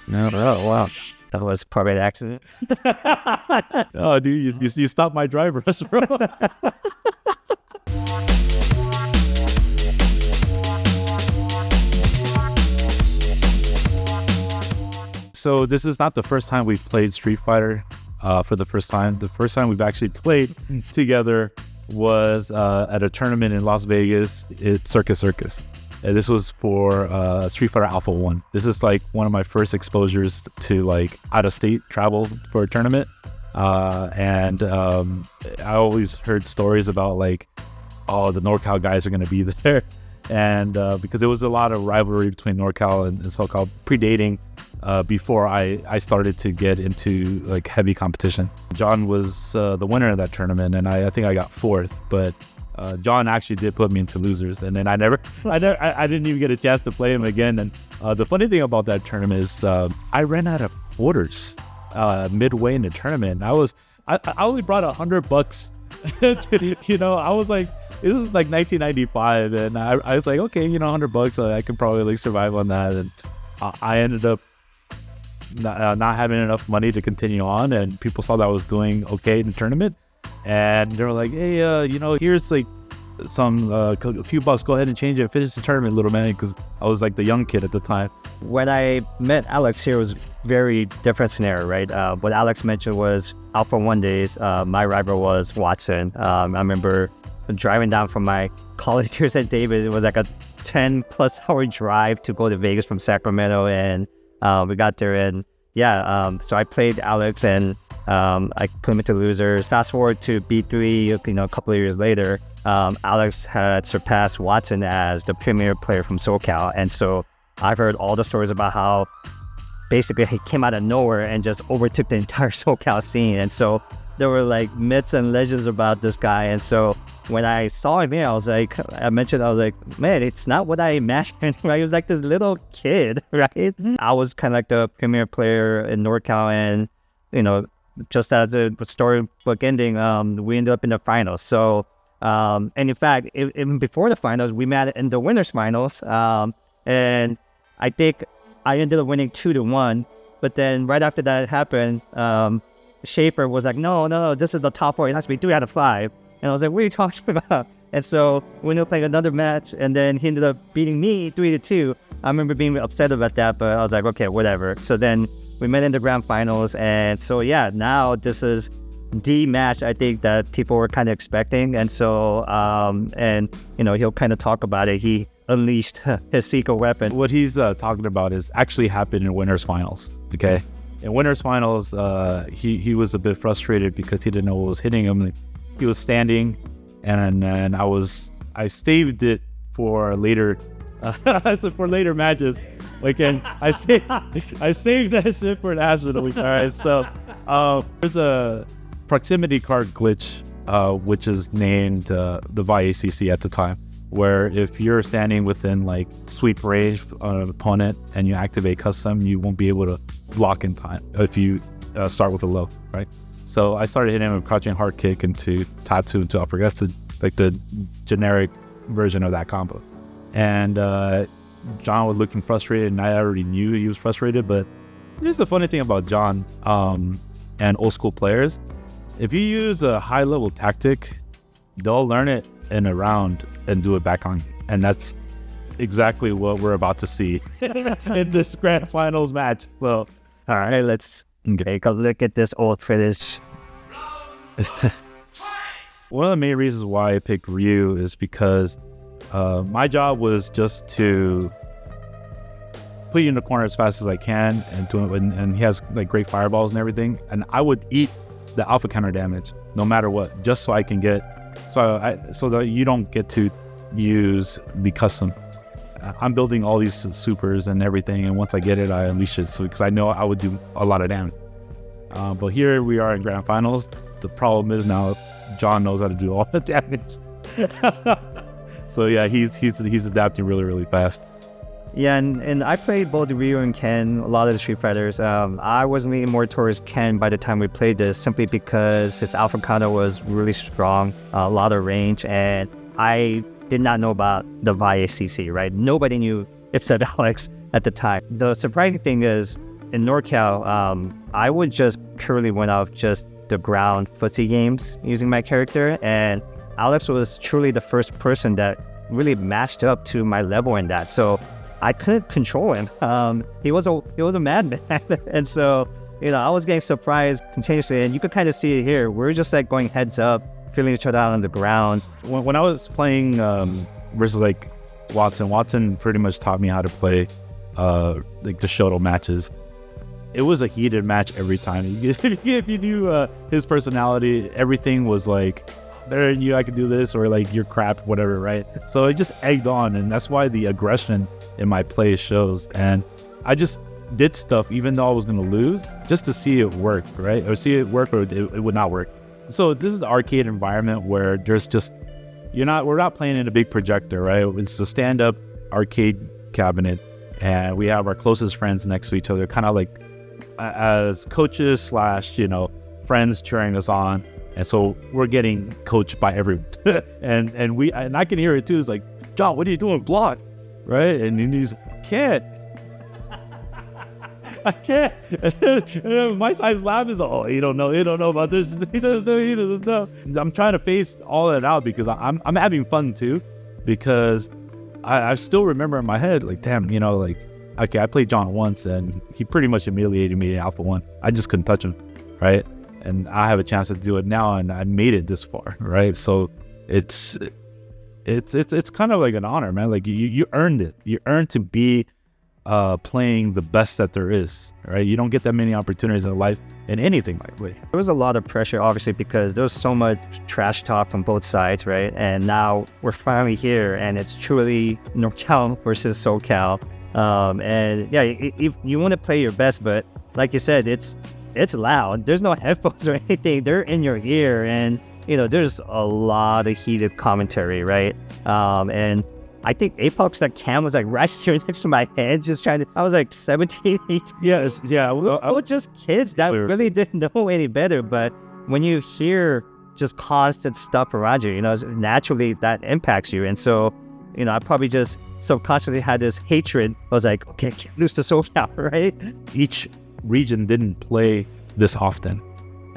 No, oh, wow. That was probably an accident. Oh, dude, you stopped my drivers, bro. So this is not the first time we've played Street Fighter for the first time. The first time we've actually played together was at a tournament in Las Vegas at Circus. And this was for Street Fighter Alpha 1. This is like one of my first exposures to like out-of-state travel for a tournament. And I always heard stories about like, oh, the NorCal guys are going to be there. And because there was a lot of rivalry between NorCal and SoCal predating before I started to get into like heavy competition. John was the winner of that tournament, and I think I got fourth, but John actually did put me into losers, and then I didn't even get a chance to play him again. And the funny thing about that tournament is I ran out of quarters midway in the tournament. I only brought $100 I was like, this is like 1995, and I was like, okay, $100, I can probably like survive on that. And I ended up not having enough money to continue on, and people saw that I was doing okay in the tournament, and they were like, hey, here's like a few bucks, go ahead and change it and finish the tournament, little man, because I was like the young kid at the time. When I met Alex here, it was very different scenario, right? What Alex mentioned was Alpha 1 days. My rival was Watson. I remember driving down from my college years at Davis. It was like a 10+ hour drive to go to Vegas from Sacramento, and we got there, and so I played Alex, and I put him into losers. Fast forward to B3, a couple of years later, Alex had surpassed Watson as the premier player from SoCal, and so I've heard all the stories about how basically he came out of nowhere and just overtook the entire SoCal scene. And so there were like myths and legends about this guy. And so when I saw him here, I was like, man, it's not what I imagined, right? He was like this little kid, right? I was kind of like the premier player in NorCal, and, just as a storybook ending, we ended up in the finals. So, and in fact, even before the finals, we met in the winners finals. And I think I ended up winning 2-1, but then right after that happened, Schaefer was like, no, this is the top 4. It has to be 3 out of 5. And I was like, what are you talking about? And so we ended up playing another match, and then he ended up beating me 3-2. I remember being upset about that, but I was like, okay, whatever. So then we met in the grand finals, and so now this is the match I think that people were kind of expecting. And so, he'll kind of talk about it. He unleashed his secret weapon. What he's talking about is actually happened in winners finals. Okay, in winners finals, he was a bit frustrated because he didn't know what was hitting him. He was standing, and I saved it for later, for later matches. Like, and I saved that shit for an Astro week. All right, so there's a proximity card glitch, which is named the VACC at the time, where if you're standing within like sweep range on an opponent and you activate custom, you won't be able to block in time if you start with a low, right? So I started hitting him with crouching hard kick into top 2 into upper. That's like the generic version of that combo. And John was looking frustrated, and I already knew he was frustrated. But here's the funny thing about John and old school players. If you use a high level tactic, they'll learn it in a round and do it back on you. And that's exactly what we're about to see in this grand finals match. So, all right, let's take a look at this old footage. One of the main reasons why I picked Ryu is because my job was just to put you in the corner as fast as I can, and he has like great fireballs and everything, and I would eat the alpha counter damage no matter what, just so I can get so that you don't get to use the custom. I'm building all these supers and everything, and once I get it, I unleash it. So because I know I would do a lot of damage. But here we are in grand finals. The problem is now John knows how to do all the damage. So yeah, he's adapting really, really fast. Yeah, and I played both Ryu and Ken, a lot of the Street Fighters. I was leaning more towards Ken by the time we played this, simply because his alpha counter was really strong, a lot of range, and I did not know about the VACC, right? Nobody knew except Alex at the time. The surprising thing is, in NorCal, I would just purely went off just the ground footsie games using my character, and Alex was truly the first person that really matched up to my level in that. So I couldn't control him. He was a madman, and so I was getting surprised continuously, and you could kind of see it here. We're just like going heads up, feeling each other out on the ground. When I was playing versus like Watson pretty much taught me how to play like the shuttle matches. It was a heated match every time. If you knew his personality, everything was like, better than you, I could do this, or like you're crap, whatever, right? So it just egged on, and that's why the aggression in my play shows. And I just did stuff even though I was going to lose just to see it work, right? Or see it work, or it would not work. So this is the arcade environment where there's just, we're not playing in a big projector, right? It's a stand-up arcade cabinet, and we have our closest friends next to each other, kind of like as coaches / friends cheering us on. And so we're getting coached by everyone. and I can hear it too. It's like, John, what are you doing? Block, right? And he's, I can't. And my side's laugh is, oh, he don't know about this. He doesn't know. I'm trying to face all that out because I'm having fun too, because I still remember in my head, like, damn, okay, I played John once and he pretty much humiliated me in Alpha 1. I just couldn't touch him, right? And I have a chance to do it now, and I made it this far, right? So it's kind of like an honor, man. Like you earned it. You earned to be playing the best that there is, right? You don't get that many opportunities in life in anything like that. There was a lot of pressure, obviously, because there was so much trash talk from both sides, right? And now we're finally here, and it's truly NorCal versus SoCal. And yeah, you want to play your best, but like you said, it's loud. There's no headphones or anything. They're in your ear, and there's a lot of heated commentary, right? And I think Apex, that cam was like right here next to my head, just trying to. I was like 17, 18. Yeah. We were just kids that really didn't know any better. But when you hear just constant stuff around you, naturally that impacts you. And so, I probably just subconsciously had this hatred. I was like, okay, can't lose to SoCal, right? Each region didn't play this often,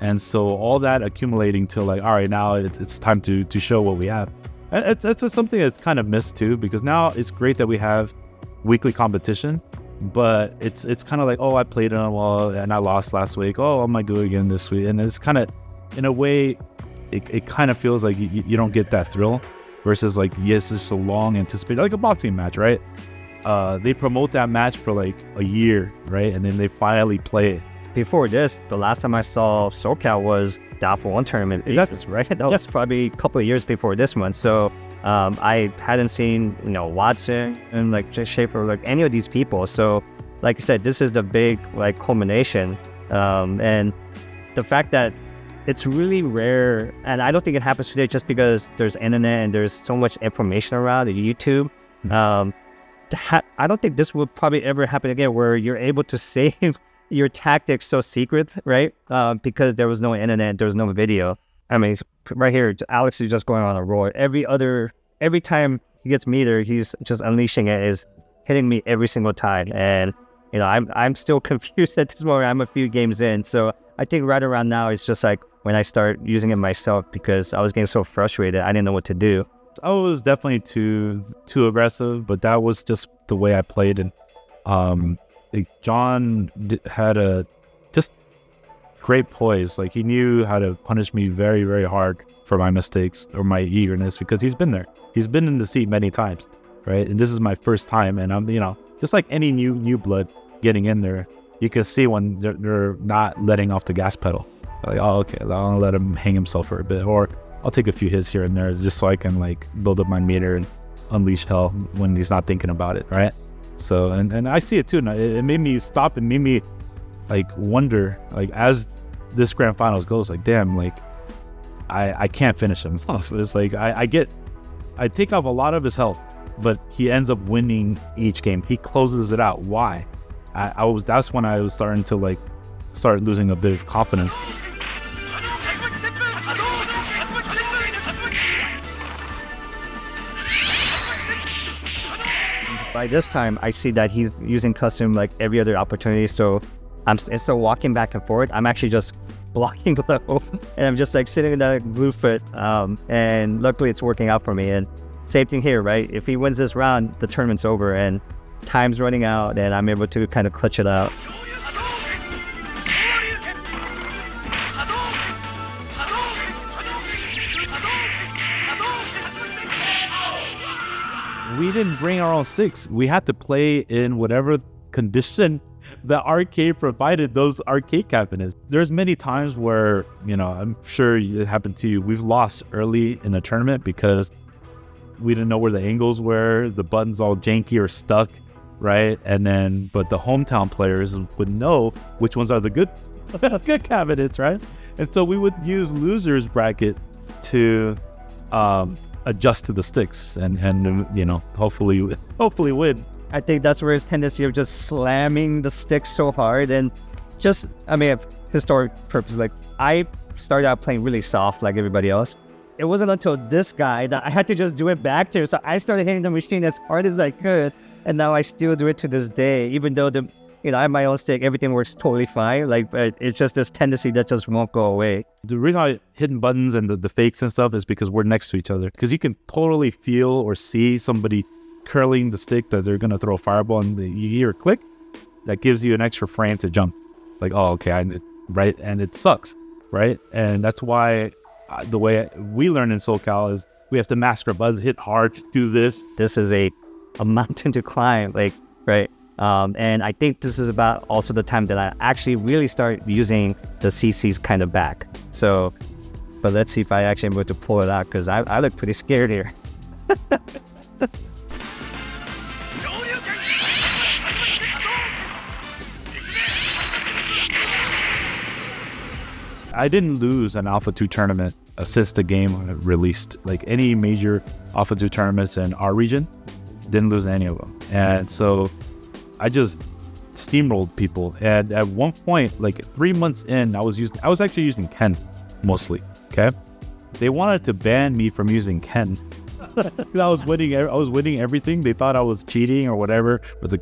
and so all that accumulating to like, all right, now it's time to show what we have. And it's just something that's kind of missed too, because now it's great that we have weekly competition, but it's kind of like, oh, I played them well and I lost last week, oh, I might do it again this week. And it's kind of, in a way, it kind of feels like you don't get that thrill, versus like, yes, it's so long anticipated, like a boxing match, right? They promote that match for like a year, right? And then they finally play it. Before this, the last time I saw SoCal was the Alpha 1 tournament. That's right. That was probably a couple of years before this one. So I hadn't seen, Watson and like Schaefer, like any of these people. So like I said, this is the big like culmination. And the fact that it's really rare, and I don't think it happens today just because there's internet and there's so much information around YouTube. I don't think this will probably ever happen again, where you're able to save your tactics so secret, right? Because there was no internet, there was no video. I mean, right here, Alex is just going on a roll. Every time he gets meter, he's just unleashing it, is hitting me every single time. And I'm still confused at this moment. I'm a few games in, so I think right around now it's just like when I start using it myself, because I was getting so frustrated, I didn't know what to do. I was definitely too aggressive, but that was just the way I played. And John had a just great poise. Like, he knew how to punish me very, very hard for my mistakes or my eagerness, because he's been there. He's been in the seat many times, right? And this is my first time, and I'm, just like any new blood getting in there, you can see when they're not letting off the gas pedal. Like, oh, okay, I'll let him hang himself for a bit, or I'll take a few hits here and there just so I can like build up my meter and unleash hell when he's not thinking about it, right? So, and I see it too. And it made me stop and made me like wonder, like, as this grand finals goes, like, damn, like I can't finish him. It's like I take off a lot of his health, but he ends up winning each game. He closes it out. Why? That's when I was starting to start losing a bit of confidence. By this time, I see that he's using custom like every other opportunity. So instead of walking back and forth, I'm actually just blocking low, and I'm just like sitting in that blue foot. And luckily, it's working out for me. And same thing here, right? If he wins this round, the tournament's over, and time's running out, and I'm able to kind of clutch it out. We didn't bring our own sticks. We had to play in whatever condition the arcade provided those arcade cabinets. There's many times where, I'm sure it happened to you. We've lost early in a tournament because we didn't know where the angles were, the buttons all janky or stuck, right? But the hometown players would know which ones are the good cabinets, right? And so we would use losers bracket to adjust to the sticks and hopefully win. I think that's where his tendency of just slamming the sticks so hard, and historic purpose, like I started out playing really soft like everybody else. It wasn't until this guy that I had to just do it back to. So I started hitting the machine as hard as I could, and now I still do it to this day, even though I have my own stick, everything works totally fine. But it's just this tendency that just won't go away. The reason I hitting buttons and the fakes and stuff is because we're next to each other. Because you can totally feel or see somebody curling the stick that they're going to throw a fireball, and you hear a click. That gives you an extra frame to jump. Like, oh, okay, right? And it sucks, right? And that's why the way we learn in SoCal is we have to mask our buttons, hit hard, do this. This is a mountain to climb, right? And I think this is about also the time that I actually really start using the CCs kind of back. So, but let's see if I actually am able to pull it out, because I look pretty scared here. I didn't lose an Alpha 2 tournament since the game released. Like any major Alpha 2 tournaments in our region, didn't lose any of them. And so I just steamrolled people. And at one point, like 3 months in, I was actually using Ken mostly. Okay, they wanted to ban me from using Ken. I was winning everything. They thought I was cheating or whatever, but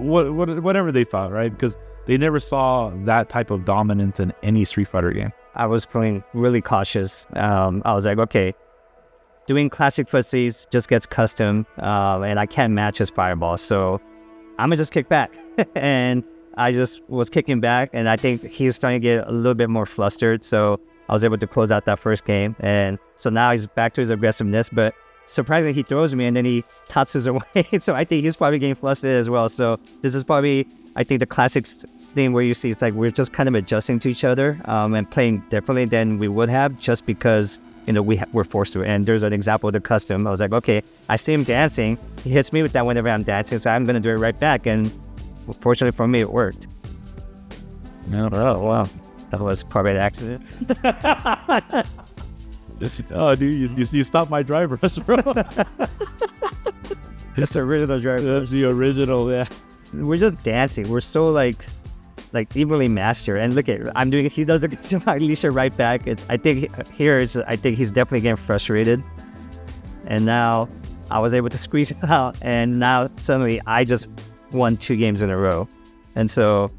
whatever they thought, right? Because they never saw that type of dominance in any Street Fighter game. I was playing really cautious. I was like, okay, doing classic footsies just gets custom, and I can't match his fireball, so I'm gonna just kick back. And I just was kicking back, and I think he was starting to get a little bit more flustered, so I was able to close out that first game. And so now he's back to his aggressiveness, but surprisingly, he throws me and then he tatsus away. So I think he's probably getting flustered as well. So this is probably, I think, the classic thing where you see it's like we're just kind of adjusting to each other and playing differently than we would have, just because we're forced to. And there's an example of the custom. I was like, okay, I see him dancing. He hits me with that whenever I'm dancing, so I'm going to do it right back. And fortunately for me, it worked. Oh, wow. That was probably an accident. Oh, dude, you stopped my driver, bro. That's the original driver. That's the original, yeah. We're just dancing. We're so like evenly mastered. And look at, I'm doing it. He does the Alicia right back. I think he's definitely getting frustrated. And now I was able to squeeze it out. And now suddenly I just won 2 games in a row. And so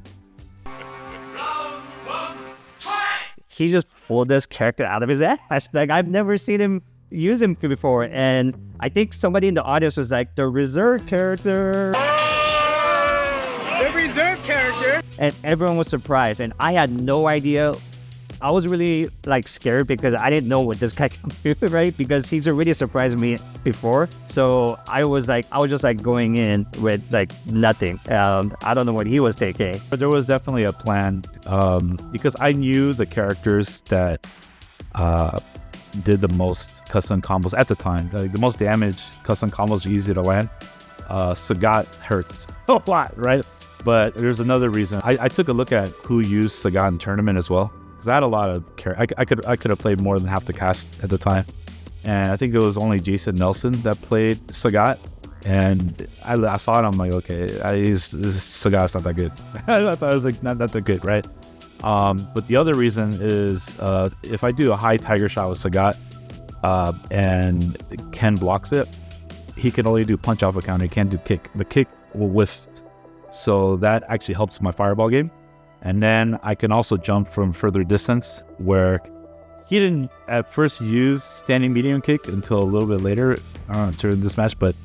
he just pulled this character out of his ass. Like, I've never seen him use him before. And I think somebody in the audience was like, the reserve character. The reserve character. And everyone was surprised. And I had no idea. I was really scared because I didn't know what this guy can do, right? Because he's already surprised me before. So I was just going in with nothing. I don't know what he was thinking. But there was definitely a plan because I knew the characters that did the most custom combos at the time. The most damage custom combos are easy to land. Sagat hurts a lot, right? But there's another reason. I took a look at who used Sagat in tournament as well. Because I had a lot of I could have played more than half the cast at the time, and I think it was only Jason Nelson that played Sagat, and I saw it. I'm like, okay, Sagat's not that good. I thought it was not that good, right? But the other reason is if I do a high tiger shot with Sagat, and Ken blocks it, he can only do punch off a counter. He can't do kick. The kick will whiff, so that actually helps my fireball game. And then I can also jump from further distance, where he didn't at first use standing medium kick until a little bit later during this match. But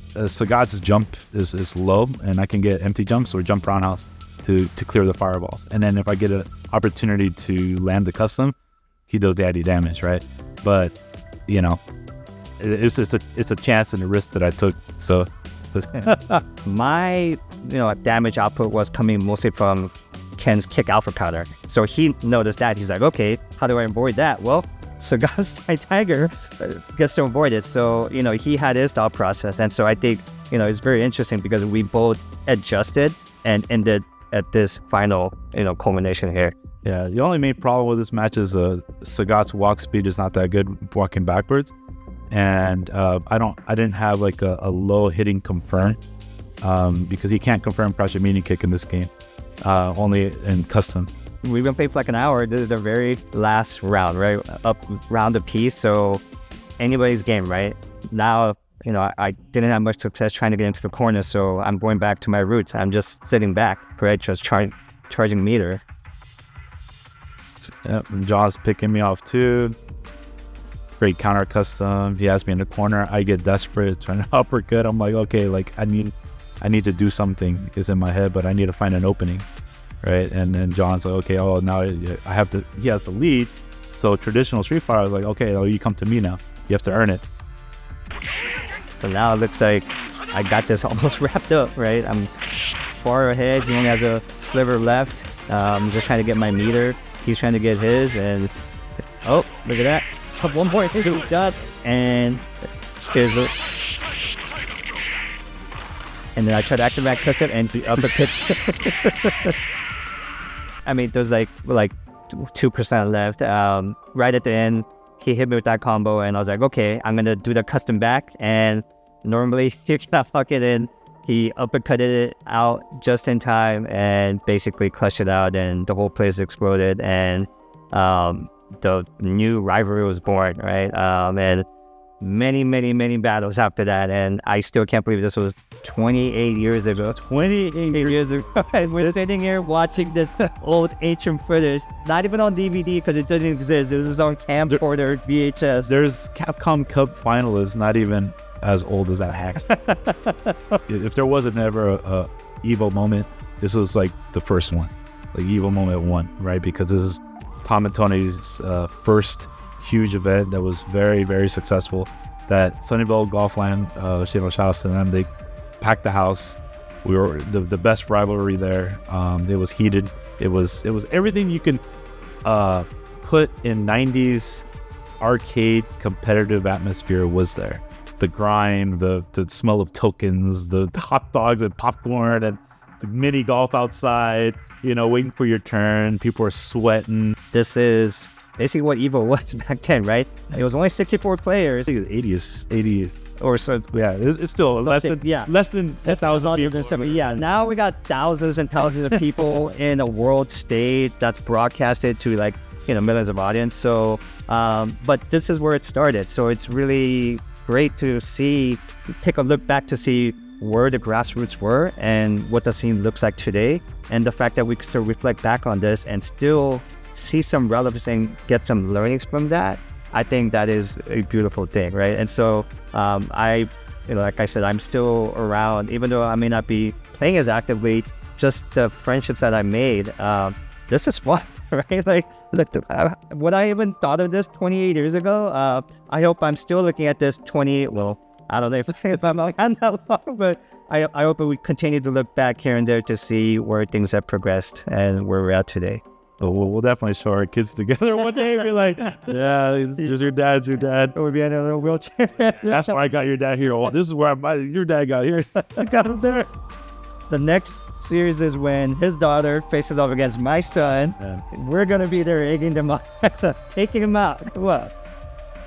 Sagat's jump is low, and I can get empty jumps or jump roundhouse to clear the fireballs. And then if I get an opportunity to land the custom, he does daddy damage, right? But it's a chance and a risk that I took. So my damage output was coming mostly from Ken's kick alpha counter. So he noticed that. He's like, okay, how do I avoid that? Well, Sagat's High Tiger gets to avoid it. So, he had his thought process. And so I think, it's very interesting because we both adjusted and ended at this final, culmination here. Yeah, the only main problem with this match is Sagat's walk speed is not that good walking backwards. And I didn't have like a low hitting confirm because he can't confirm crouch and medium kick in this game, only in custom. We've been playing for like an hour. This is the very last round, right? Up round apiece. So anybody's game, right? Now, I didn't have much success trying to get into the corner. So I'm going back to my roots. I'm just sitting back, right? Just charging meter. Yep, John's picking me off too. Great counter custom. He has me in the corner. I get desperate, trying to uppercut. I'm like, okay, like I need to do something. It's in my head, but I need to find an opening, right? And then John's like, okay, now I have to. He has to lead. So traditional Street Fighter, I was like, okay, you come to me now. You have to earn it. So now it looks like I got this almost wrapped up, right? I'm far ahead. He only has a sliver left. I'm just trying to get my meter. He's trying to get his, and oh, look at that. One more hit, he's done. And here's the. And then I try to activate custom and the uppercuts. I mean, there's like 2% left. Right at the end, he hit me with that combo, and I was like, okay, I'm gonna do the custom back. And normally you cannot fuck it in. He uppercutted it out just in time and basically clutched it out, and the whole place exploded. And the new rivalry was born, right? And many battles after that, and I still can't believe this was 28 years ago. 28 years ago. We're sitting here watching this old ancient footage, not even on DVD because it doesn't exist. This is on camcorder, VHS. There's Capcom Cup finalists not even as old as that hack. If there wasn't ever a Evo moment, this was like the first one, like Evo moment 1, right? Because this is Tom and Tony's first huge event that was very, very successful. That Sunnyvale Golfland, shout out to them. They packed the house. We were the best rivalry there. It was heated. It was everything you can put in 90s arcade competitive atmosphere was there. The grime, the smell of tokens, the hot dogs and popcorn, and the mini golf outside, waiting for your turn. People are sweating. This is basically what Evo was back then, right? It was only 64 players. I think it's 80 or so. Yeah, it's still less than 10,000 people. Yeah, now we got thousands and thousands of people in a world stage that's broadcasted to millions of audience. So, but this is where it started. So it's really great to take a look back to see where the grassroots were and what the scene looks like today, and the fact that we can still reflect back on this and still see some relevance and get some learnings from that. I think that is a beautiful thing, right? And so like I said, I'm still around, even though I may not be playing as actively. Just the friendships that I made, this is fun, right? Like, look, would I even thought of this 28 years ago? I hope I'm still looking at this I don't know if I'm like, I'm not long, but I hope that we continue to look back here and there to see where things have progressed and where we're at today. We'll definitely show our kids together one day and be like, yeah, this is your dad. Or be in a little wheelchair. That's where I got your dad here. This is where your dad got here. I got him there. The next series is when his daughter faces off against my son. Yeah. We're going to be there egging them on, taking him out. Come on.